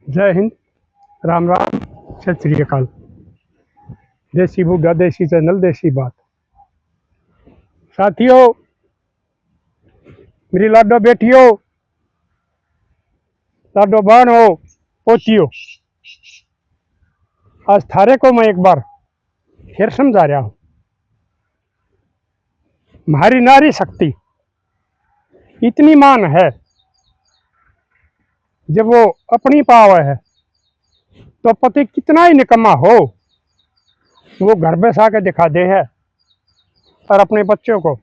जय हिंद, राम राम, सत श्री अकाल। देसी बुड्ढा, देसी चैनल, देसी बात। साथियों, मेरी लाडो बेटियों, लाडो बहन हो, पोतियो, आज थारे को मैं एक बार फिर समझा रहा हूं। हमारी नारी शक्ति इतनी मान है, जब वो अपनी पावर है तो पति कितना ही निकम्मा हो, वो घर बैठा के दिखा दे है और अपने बच्चों को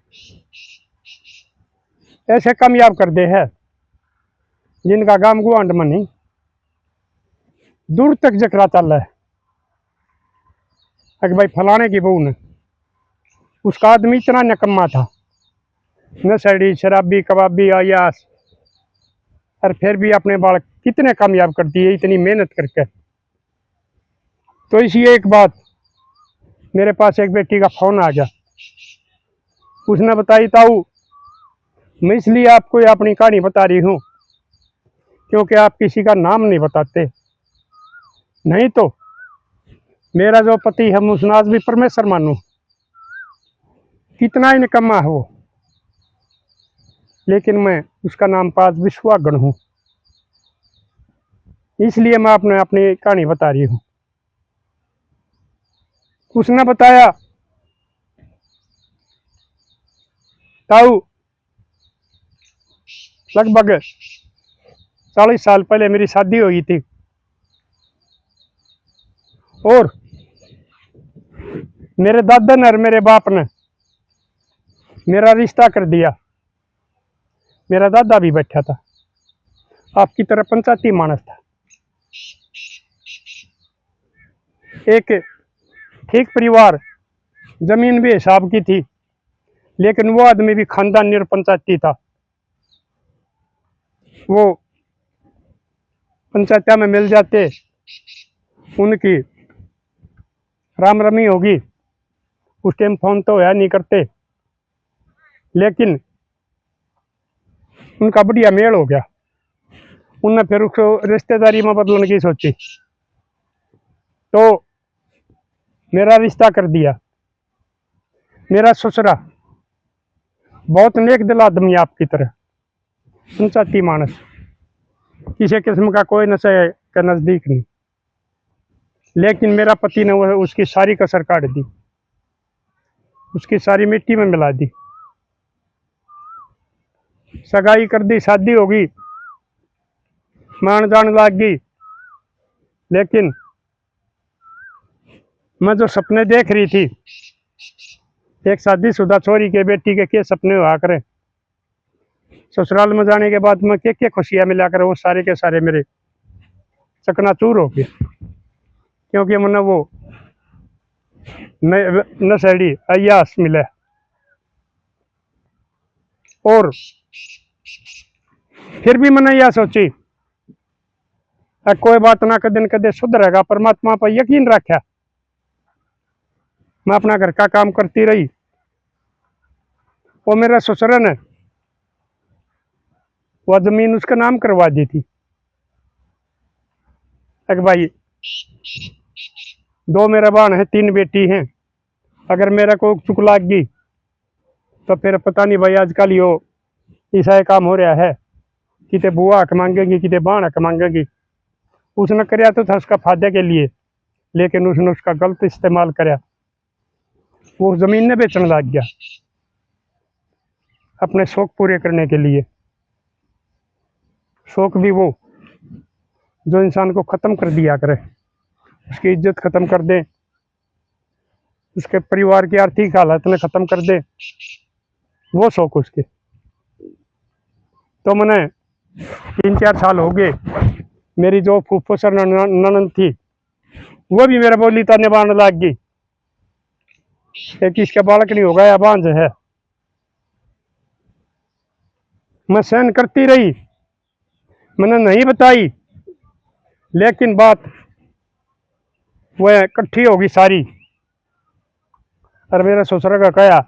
ऐसे कामयाब कर दे है जिनका गाम गुआंड में नहीं, दूर तक जकरा चल है कि भाई फलाने की बहू ने, उसका आदमी इतना निकम्मा था, नशेड़ी, शराबी, कबाबी, अयास, और फिर भी अपने बाल कितने कामयाब करती है इतनी मेहनत करके। तो इसी एक बात, मेरे पास एक बेटी का फोन आ गया, उसने बताई ताऊ, मैं इसलिए आपको ये अपनी कहानी बता रही हूँ क्योंकि आप किसी का नाम नहीं बताते, नहीं तो मेरा जो पति है मैं उसने आज भी परमेश्वर मानू, कितना ही निकम्मा है वो, लेकिन मैं उसका नाम पास विश्वागण हूँ, इसलिए मैं अपने अपनी कहानी बता रही हूँ। उसने बताया, ताऊ, लगभग 40 साल पहले मेरी शादी हुई थी और मेरे दादा ने और मेरे बाप ने मेरा रिश्ता कर दिया। मेरा दादा भी बैठा था, आपकी तरह पंचायती मानस था, एक ठीक परिवार, जमीन भी हिसाब की थी, लेकिन वो आदमी भी खानदानी और पंचायती था। वो पंचायत में मिल जाते, उनकी राम रमी होगी, उस टाइम फोन तो है नहीं करते, लेकिन उनका बढ़िया मेल हो गया। उनने फिर उसको रिश्तेदारी में बदलने की सोची, तो मेरा रिश्ता कर दिया। मेरा ससुरा बहुत नेक दिल आदमी, आपकी तरह पंचायती मानस, किसी किस्म का कोई नशे का नजदीक नहीं, लेकिन मेरा पति ने वो उसकी सारी कसर काट दी, उसकी सारी मिट्टी में मिला दी। सगाई कर दी, शादी होगी, मान जान लाग गई, लेकिन मैं जो सपने देख रही थी, एक शादीशुदा छोरी के बेटी के सपने हुआ करे, ससुराल में जाने के बाद मैं क्या खुशियां मिला करे, वो सारे के सारे मेरे चकनाचूर हो गए, क्योंकि मैंने वो नशेड़ी अयास मिले। और फिर भी मैंने यह सोची, कोई बात ना कदे न कदे सुधरेगा, परमात्मा पर यकीन रखा। मैं अपना घर का काम करती रही, वो मेरा ससुर ने वह जमीन उसका नाम करवा दी थी। एक भाई, 2 मेरा बहन है, 3 बेटी हैं, अगर मेरा को चुक लाग गई तो फिर पता नहीं भाई, आजकल यो ऐसा काम हो रहा है, किते बुआ हक मांगेगी, किते बहन हक मांगेगी। उसने कराया तो था उसका फायदे के लिए, लेकिन उसने उसका गलत इस्तेमाल कराया, वो जमीन ने बेचने लग गया अपने शौक पूरे करने के लिए। शौक भी वो जो इंसान को खत्म कर दिया करे, उसकी इज्जत खत्म कर दे, उसके परिवार की आर्थिक हालत ने खत्म कर दे, वो शौक उसके। तो मैंने 3-4 साल हो गए, मेरी जो फूफो सर ननद थी वो भी मेरा बोली ताने बांध लाग गई कि इसका बालक नहीं होगा या बांझ है। मैं सहन करती रही, मैंने नहीं बताई, लेकिन बात वह इकट्ठी होगी सारी, और मेरे ससुर का कहा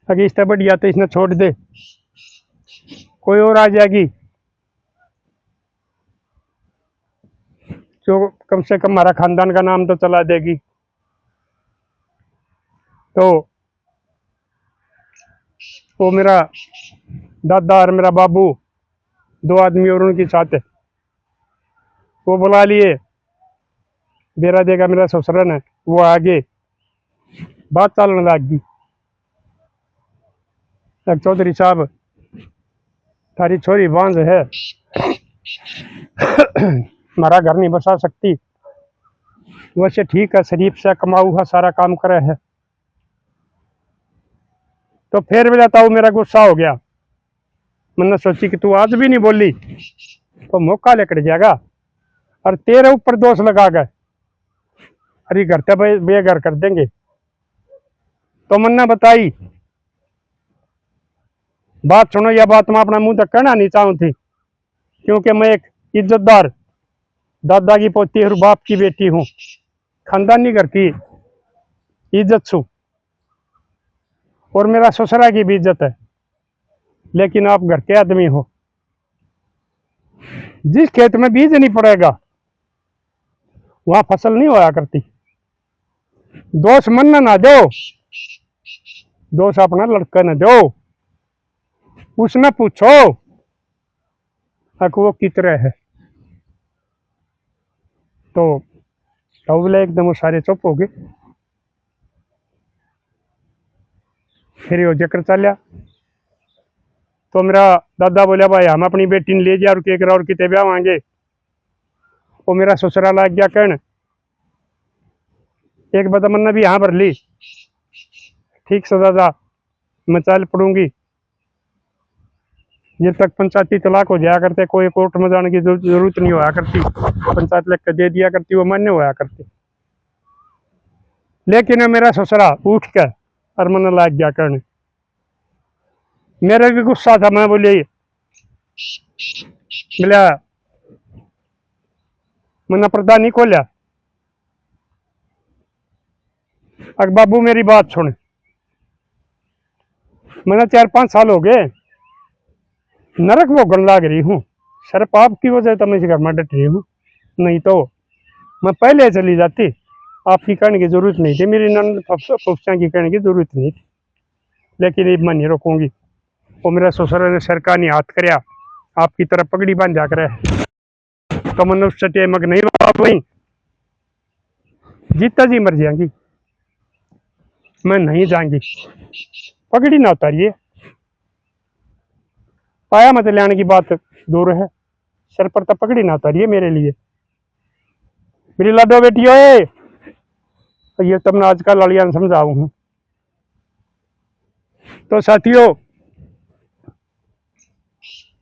अगर इससे बढ़िया तो इसने छोड़ दे, कोई और आ जाएगी। जो कम से कम हमारा खानदान का नाम तो चला देगी। तो वो मेरा दादा और मेरा बाबू, दो आदमी और उनकी साथ है, वो बुला लिए, बेरा देगा मेरा ससुरन है, वो आगे बात चलने लग गई। एक चौधरी साहब, तारी छोरी बांझ है, हमारा घर नहीं बसा सकती, वैसे ठीक है, शरीफ से कमाऊ है, सारा काम करे है। तो फिर भी जाता हूँ, मेरा गुस्सा हो गया। मैंने सोची कि तू आज भी नहीं बोली तो मौका लेकर जाएगा, और तेरे ऊपर दोष लगा गए, अरे घर ते बेघर कर देंगे। तो मैंने बताई बात, सुनो, यह बात मैं अपना मुंह तक कहना नहीं चाहूँ थी, क्योंकि मैं एक इज्जतदार दादा की पोती और बाप की बेटी हूँ, खानदानी घर की इज्जत छू, और मेरा ससुरा की भी इज्जत है। लेकिन आप घर के आदमी हो, जिस खेत में बीज नहीं पड़ेगा वहां फसल नहीं होया करती। दोष मन ना दो, दोष अपना लड़का न दो, उसने पूछो वो कितरे है। तो बोले एकदम वो सारे चुप हो गए। फिर वो जिक्र चलिया, तो मेरा दादा बोलिया भाई हम अपनी बेटी ने ले जा, और के करा, और कितने ब्याह मांगे। वो मेरा ससुरा लग गया कहन, एक बदमन्ना भी यहाँ भर ली, ठीक से दादा मैं चल पड़ूंगी, जब तक पंचायती तलाक हो जाया करते, कोई कोर्ट में जाने की जरूरत नहीं होया करती, पंचायत लिख के दे दिया करती, वो मान्य होया करती। लेकिन मेरा ससुरा उठ कर और मन लग गया करने, मेरा भी गुस्सा था। मैं बोली बोला मैंने पर्दा नहीं खोलिया, अग बाबू मेरी बात सुन, मैंने 4-5 साल हो गए नरक भोगन लाग रही हूँ, सिर्फ आपकी वजह तो मैं इस घर में डट रही हूँ, नहीं तो मैं पहले चली जाती, आपकी कहने की जरूरत नहीं थी, मेरी नंद फुफसा की कहने की जरूरत नहीं थी, लेकिन ये मैं नहीं रोकूंगी। वो मेरा ससुर ने सर का नहीं हाथ करया, आपकी तरफ पगड़ी बांध जा कर, तो मैंने उस टेमक नहीं बाप वही जीता जी मर जाएंगी, मैं नहीं जाऊंगी, पगड़ी ना उतारिए, पाया मत लेने की बात दूर है, सर पर तो पगड़ी ना उतारिए मेरे लिए, मेरी लाडो बेटी ओए। तो ये तुमने आजकल लड़ियां समझाऊ हूं। तो साथियों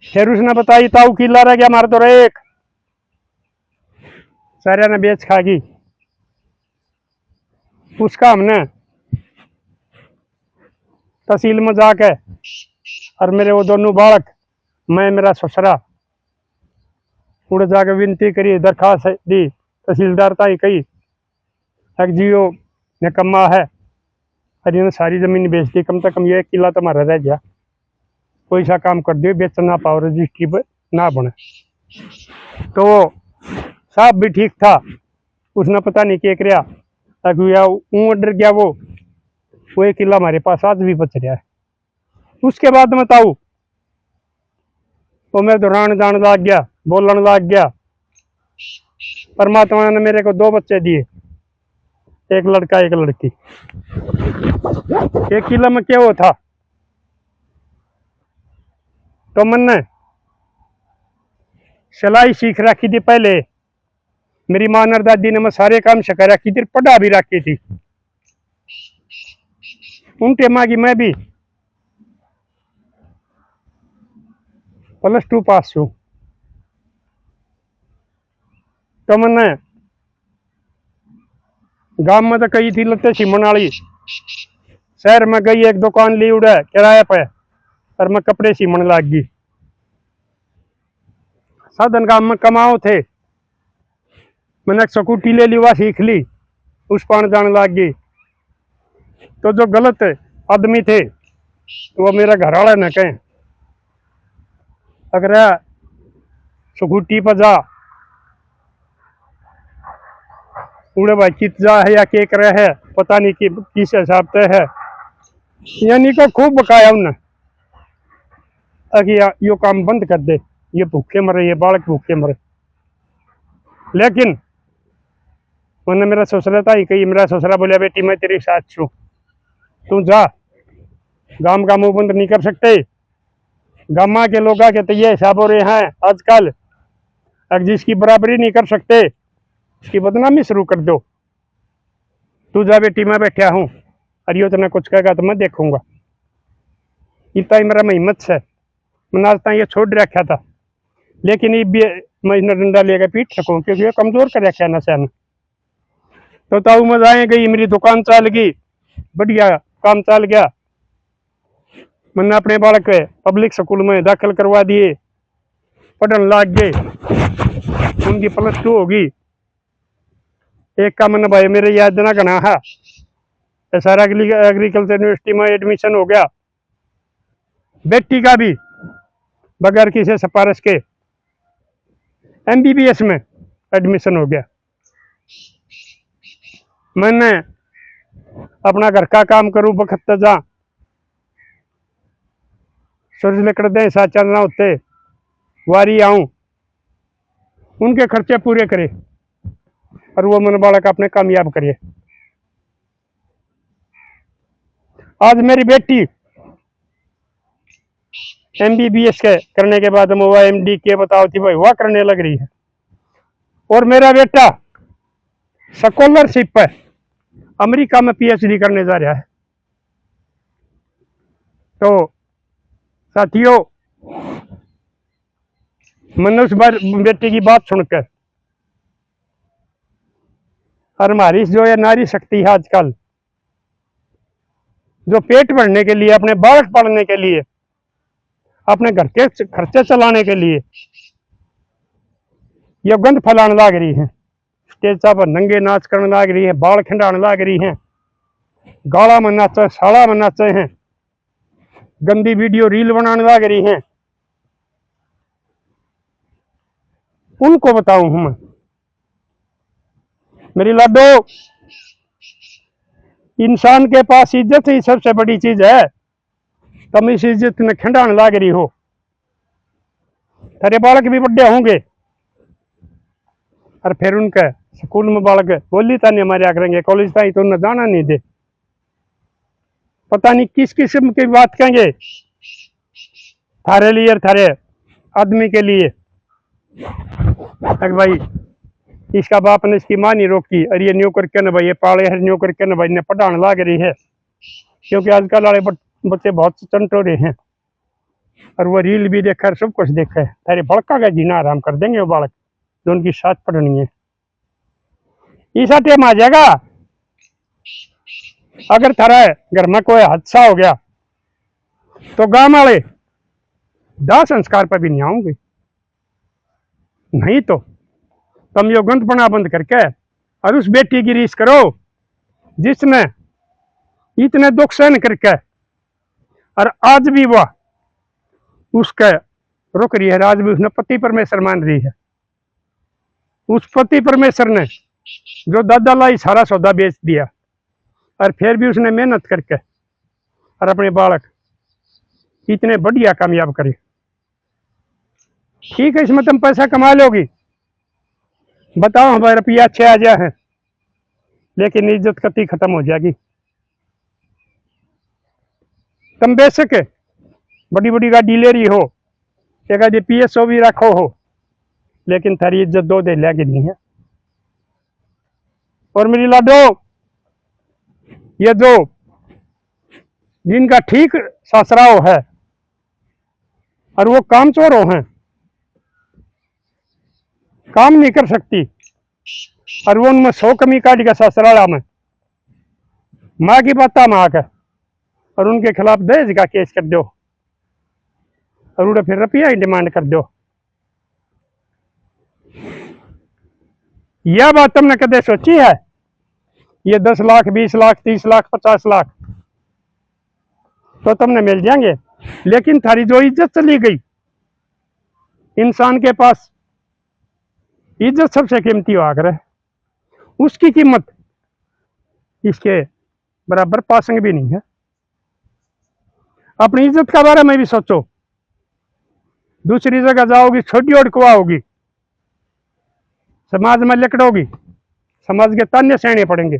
फिर उसने बताई ताऊ किला रह गया मार तो रहे एक, सारे ने बेच खागी, उसका हमने तहसील में जाके और मेरे वो दोनों बालक, मैं मेरा ससुरा उड़ जाके विनती करी, दरखास्त दी, तहसीलदार ताई कही एक जियो निकम्मा है, और इन्हें सारी जमीन बेच दी, कम से कम ये 1 किला तुम्हारा रह गया, कोई सा काम कर दियो, बेच ना पाओ, रजिस्ट्री पर ना बने। तो साहब भी ठीक था, उसने पता नहीं क्या कराया, डर गया वो 1 किला हमारे पास आज भी बच रहा है। उसके बाद में ताऊ तो मैं दौरान जान लग गया, बोलन लग गया, परमात्मा ने मेरे को 2 बच्चे दिए, एक लड़का एक लड़की। 1 किला में क्या वो था, तो मैंने सिलाई सीख रखी थी पहले, मेरी मां और दादी ने मैं सारे काम सिखा रखी थी, पढ़ा भी रखी थी, उनके माँ की मैं भी +2 पास हूँ। तो मैंने गांव में तो कही थी लत्ते सीमन वाली, शहर में गई एक दुकान ली उड़े किराए पे, और मैं कपड़े सीमन लग गई, साधन काम में कमाओ थे, मैंने एक स्कूटी ले ली, वह सीख ली, उस पान जाने लग गई। तो जो गलत आदमी थे वो मेरा घर वाला न कहें, अगर स्कूटी पर जा उड़े भाई कित जा है या के करे है पता नहीं कि किस हिसाब से है, यानी को खूब बकाया उन्हें अगर यो काम बंद कर दे, ये भूखे मरे, ये बालक भूखे मरे। लेकिन मैंने मेरा ससुरा था ही कही, मेरा ससुरा बोलिया बेटी मैं तेरे साथ छू, तू जा, गांव का मुंह बंद नहीं कर सकते। गामा के लोग के तो ये हिसाब हो रहे हैं आजकल, अगर जिसकी बराबरी नहीं कर सकते उसकी बदनामी शुरू कर दो। तू जा बेटी मैं बैठा हूँ, अरे तो कुछ कहेगा तो मैं देखूंगा। इतना ही मेरा हिम्मत से मैंने आज तक ये छोड़ रखा था, लेकिन ये मैं डंडा लेकर पीट सकूँ क्योंकि ये कमजोर कर रखा है नशा ने। तो ताऊ मजा आए गई, मेरी दुकान चल गई, बढ़िया काम चल गया। मैंने अपने बालक पब्लिक स्कूल में दाखिल करवा दिए, पढ़ने लग गए, उनकी +2 होगी। एक का मैंने भाई मेरे याद ना गना है, सारा एग्रीकल्चर यूनिवर्सिटी में एडमिशन हो गया। बेटी का भी बगैर किसी सिफारिश के MBBS में एडमिशन हो गया। मैंने अपना घर का काम करूं बखत जा, सूरज लकड़ दे साथ चलना होते वारी आऊं, उनके खर्चे पूरे करे और वो मन बालक अपने कामयाब करे। आज मेरी बेटी MBBS के करने के बाद वो MD के बताओ थी भाई वह करने लग रही है, और मेरा बेटा स्कॉलरशिप पे अमेरिका में PhD करने जा रहा है। तो साथियों, मैंने उस बार बेटी की बात सुनकर, और हमारी जो है नारी शक्ति है आजकल, जो पेट भरने के लिए, अपने बालक पढ़ने के लिए, अपने घर के खर्चे चलाने के लिए ये गंद फैलाने लग रही है, स्टेज पर नंगे नाच करने लग रही है, बाल खिंडाने लग रही है, गाला में नाचे, साड़ा में नाचे हैं, गंदी वीडियो रील बनाने लग रही हैं। उनको बताऊं हूं मैं, मेरी लाडो, इंसान के पास इज्जत ही सबसे बड़ी चीज है। तुम इस इज्जत में खिंडाने लग रही हो, तेरे बालक भी बड़े होंगे और फिर उनके स्कूल में बालक बोली तानी हमारे करेंगे, कॉलेज ताई तो उन्हें जाना नहीं दे, पता नहीं किस किस्म की बात कहेंगे थारे लिए और थारे आदमी के लिए। तक भाई इसका बाप ने इसकी मां नहीं रोकी, और ये न्यू करके न भाई ये पाले है, न्यू करके न भाई ने पढ़ाने लग रही है, क्योंकि आजकल वाले बच्चे बहुत चंटोरे हैं और वो रील भी देखा है, सब कुछ देखा है। तेरे बड़का का जीना आराम कर देंगे वो बालक जो उनकी साथ पढ़नी है। ऐसा टाइम आ जाएगा, अगर थारा घर में कोई हादसा हो गया तो गांव वाले दाह संस्कार पर भी नहीं आऊंगे। नहीं तो तुम यो गंदपना बंद करके और उस बेटी की रीस करो जिसने इतने दुख सहन करके, और आज भी वह उसके रुक रही है, आज भी उसने पति परमेश्वर मान रही है। उस पति परमेश्वर ने जो दादा लाई सारा सौदा बेच दिया, और फिर भी उसने मेहनत करके और अपने बालक इतने बढ़िया कामयाब करे। ठीक है, इसमें तुम पैसा कमा लोगी, बताओ हमारे रुपया अच्छे आ जाए हैं, लेकिन इज्जत कति खत्म हो जाएगी। तुम बेशक बड़ी बड़ी गाड़ी ले रही हो, एक आधी PSO भी रखो हो, लेकिन थारी इज्जत 2 दिन लगी नहीं है। और मेरी लाडो, ये जो जिनका ठीक ससुराल है और वो कामचोरों हैं, काम नहीं कर सकती, और वो उनमें 100 कमी काट का ससुराला में माँ की पत्ता माँ का, और उनके खिलाफ दहेज का केस कर दो और उन्हें फिर रुपया ही डिमांड कर दो। यह बात तुमने कदे सोची है? ये 10 लाख 20 लाख 30 लाख 50 लाख तो तुमने मिल जाएंगे, लेकिन थारी जो इज्जत चली गई, इंसान के पास इज्जत सबसे कीमती हुआ करे, उसकी कीमत इसके बराबर पासंग भी नहीं है। अपनी इज्जत के बारे में भी सोचो। दूसरी जगह जाओगी, छोटी अड़कवा होगी, समाज में लकड़ोगी, समाज के ताने सहने पड़ेंगे।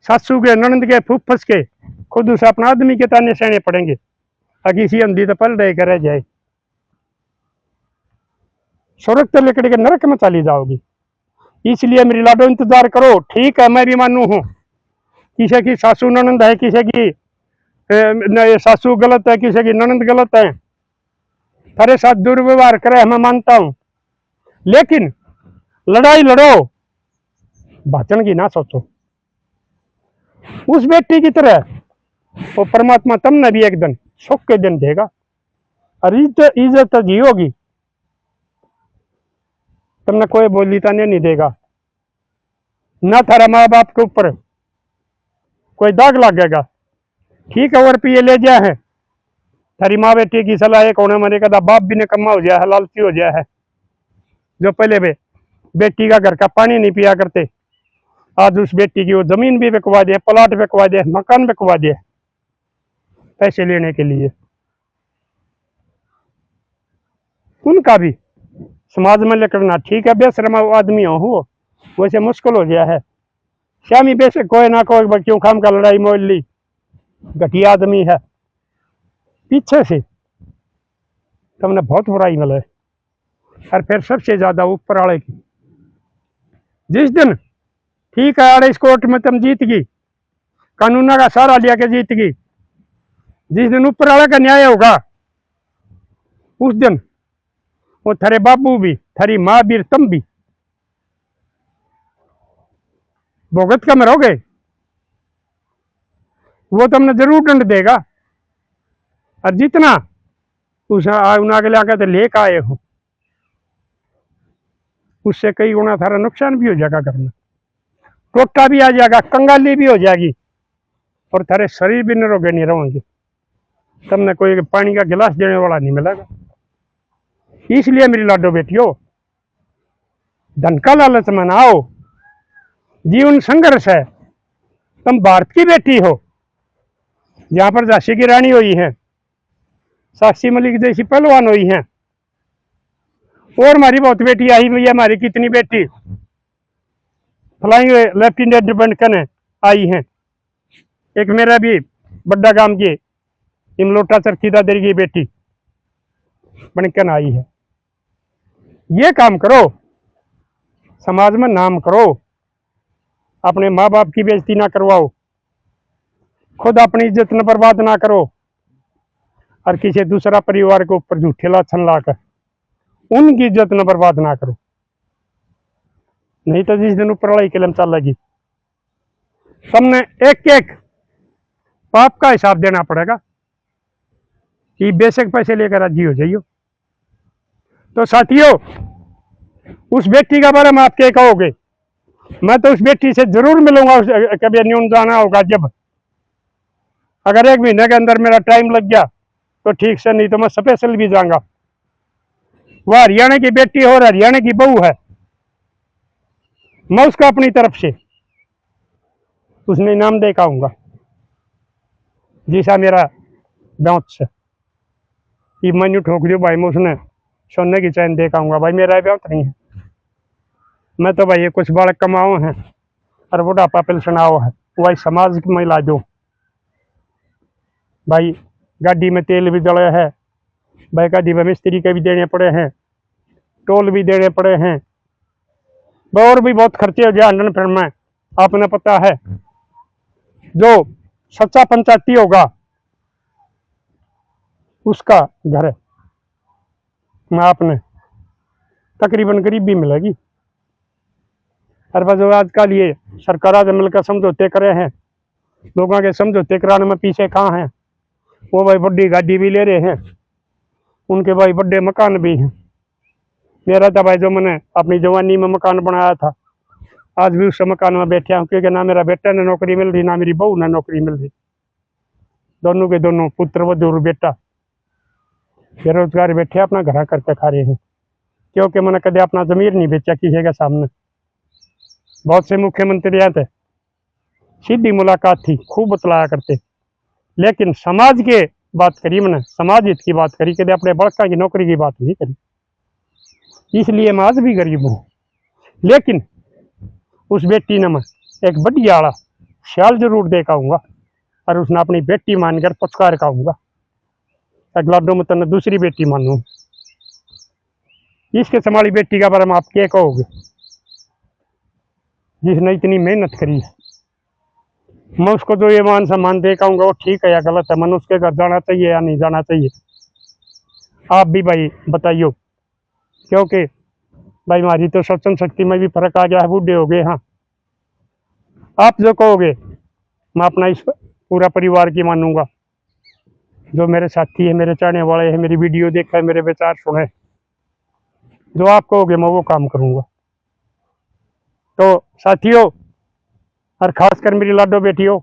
सासू के, ननंद के, फूफस के, खुद उस अपना आदमी के ताने सहने पड़ेंगे। किसी अंधी तो पल रहे कर जाए, स्वर्ग तो लकड़ी के नरक में चली जाओगी। इसलिए मेरी लाडो इंतजार करो। ठीक है, मैं भी मानू हूँ किसी की सासू ननंद है, किसी की सासू गलत है, किसी की ननंद गलत है, तेरे साथ दुर्व्यवहार करे, मैं मानता हूं। लेकिन लड़ाई लड़ो, भाषण की ना सोचो। उस बेटी की तरह वो परमात्मा तुमने भी एक दिन सुख के दिन देगा और इज्जत जियोगी। तुमने कोई बोली ताने नहीं देगा, ना थारा माँ बाप के ऊपर कोई दाग लगेगा। ठीक है, और पिए ले जाए है, थारी माँ बेटी की सलाह एक होने मरे कदा बाप भी ने कमा हो जाए है, लालची हो जाए है। जो पहले बेटी का घर का पानी नहीं पिया करते, आज उस बेटी की वो जमीन भी बिकवा दे, प्लाट बिकवा दे, मकान बिकवा दे पैसे लेने के लिए। उनका भी समाज में लेकर ठीक है, बेशर्मा आदमी हो वैसे मुश्किल हो गया है। श्यामी बेशक कोई ना कोई क्यों खाम का लड़ाई मोल ली, घटिया आदमी है, पीछे से तुमने बहुत बुराई मिले। और फिर सबसे ज्यादा ऊपर वाले की, जिस दिन ठीक है अरे इस कोर्ट में तुम जीत गई, कानून का सहारा लिया के जीत गई, जिस दिन ऊपर वाले का न्याय होगा उस दिन वो थारे बाबू भी, थारी माँ भी, तुम भी भुगत कर मरोगे। वो तुमने जरूर दंड देगा। और जितना उस आगे लाकर तो लेकर आए हो उससे कई गुना थारा नुकसान भी हो जाएगा, करना टोटा भी आ जाएगा, कंगाली भी हो जाएगी और थारे शरीर भी निरोगे नहीं रहेंगे। तुमने कोई पानी का गिलास देने वाला नहीं मिलेगा। इसलिए मेरी लाडो बेटियों, धन का लालच में ना आओ, जीवन संघर्ष है। तुम भारत की बेटी हो, जहां पर झांसी की रानी हुई है, साक्षी मलिक जैसी पहलवान हुई है, और हमारी बहुत बेटी आई हुई है। हमारी कितनी बेटी फ्लाइंग लेफ्टिनेंट बनकर आई हैं। एक मेरा भी बड्डा गांव की इमलोटा चरखी दादरी की बेटी बनकर आई है। ये काम करो, समाज में नाम करो, अपने माँ बाप की बेइज्जती ना करवाओ, खुद अपनी इज्जत न बर्बाद ना करो और किसी दूसरा परिवार के ऊपर झूठे लाछन लाकर उनकी इज्जत न बर्बाद ना करो। नहीं तो जिस दिन ऊपर लड़ाई कलम चल लगी, सबने एक एक पाप का हिसाब देना पड़ेगा कि बेशक पैसे लेकर राजी हो जाइयो। तो साथियों, उस बेटी के बारे में आप क्या कहोगे? मैं तो उस बेटी से जरूर मिलूंगा कभी न्यून जाना होगा जब। अगर एक महीने के अंदर मेरा टाइम लग गया तो ठीक से, नहीं तो मैं स्पेशल भी जाऊंगा। वह हरियाणा की बेटी और हरियाणा की बहू है, मैं उसका अपनी तरफ से उसने इनाम दे आऊंगा जैसा मेरा दांत से कि मैंने ठोक दियो भाई, मैं उसने सोने की चैन दे आऊंगा। भाई मेरा ब्याह नहीं है, मैं तो भाई ये कुछ बालक कमाओ हैं और बुढ़ापा पेंशन आओ है, वही समाज में ला दो। भाई गाड़ी में तेल भी जले है, भाई गाड़ी में मिस्त्री के भी देने पड़े हैं, टोल भी देने पड़े हैं, और भी बहुत खर्चे हो गया हंडन फिर में। आपने पता है जो सच्चा पंचायती होगा उसका घर में आपने तकरीबन गरीबी मिलेगी। और बस आजकल ये सरकार आज मिलकर समझौते करे हैं, लोगों के समझौते कराने में पीछे कहाँ हैं। वो भाई बड़ी गाड़ी भी ले रहे हैं, उनके भाई बड़े मकान भी हैं। मेरा था भाई जो मैंने अपनी जवानी में मकान बनाया था, आज भी उस मकान में बैठा हूँ, क्योंकि ना मेरा बेटा ने नौकरी मिल रही, ना मेरी बहू ने नौकरी मिल रही। दोनों के दोनों पुत्र वधू बेटा बेरोजगार बैठे अपना घर करके खा रहे हैं। क्योंकि मैंने कदे अपना जमीर नहीं बेचा किसी के सामने। बहुत से मुख्यमंत्री आए थे, सीधी मुलाकात थी, खूब बतलाया करते, लेकिन समाज के बात करी, मैंने समाज हित की बात करी, कदे अपने बड़का की नौकरी की बात नहीं करी। इसलिए मैं आज भी गरीब हूँ। लेकिन उस बेटी ने मैं एक बढ़िया वाला ख्याल जरूर दे आऊँगा और उसने अपनी बेटी मानकर पुचकार कहूँगा, अगला दो मैं तने दूसरी बेटी मानू। इसके संभाली बेटी का बारे में आप क्या कहोगे, जिसने इतनी मेहनत करी। मैं उसको जो ये मान सम्मान दे कहूँगा वो ठीक है या गलत है, मन उसके घर जाना चाहिए या नहीं जाना चाहिए, आप भी भाई बताइयो। क्योंकि भाई हमारी तो सत्संग शक्ति में भी फर्क आ गया है, बूढ़े हो गए। हाँ, आप जो कहोगे मैं अपना इस पूरा परिवार की मानूंगा, जो मेरे साथी है, मेरे चाहने वाले हैं, मेरी वीडियो देखा है, मेरे विचार सुने, जो आप कहोगे मैं वो काम करूंगा। तो साथियों, और खासकर मेरी लाडो बेटियों,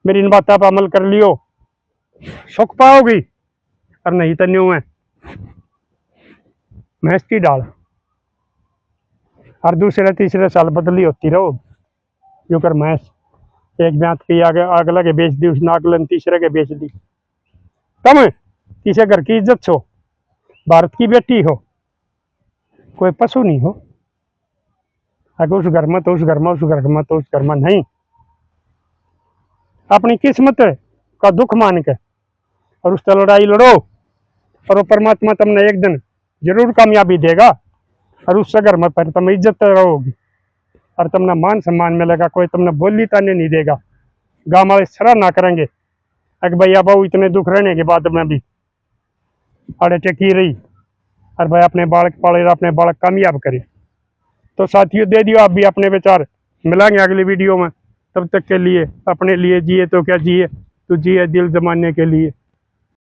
मेरी इन बातों पर अमल कर लियो, सुख पाओगी, और नहीं तो न्यू है भैंस की डाल, और दूसरे तीसरे साल बदली होती रहो। जो कर भैंस एक ब्यात की आगे आग लगे बेच दी, उसने अगले तीसरे के बेच दी। कम किसी घर की इज्जत हो, भारत की बेटी हो, कोई पशु नहीं हो। अगर उस घर में तो उस घर में, उस घर में तो उस घर में नहीं, अपनी किस्मत का दुख मान के और उससे लड़ाई लड़ो, और वो परमात्मा तुमने एक दिन जरूर कामयाबी देगा, और उससे घर में पर तुम इज्जत रहोगी, और तुमने मान सम्मान मिलेगा, कोई तुमने बोली ताने नहीं देगा, गाँव वाले सराहना करेंगे अगर भैया बहू इतने दुख रहने के बाद में भी अड़े टेकी रही, और भाई अपने बालक पाले, अपने बालक कामयाब करे। तो साथियों दे दियो आप भी अपने विचार, मिलेंगे अगली वीडियो में। तब तक के लिए अपने लिए जिए तो क्या जिए, तो जिए दिल जमाने के लिए।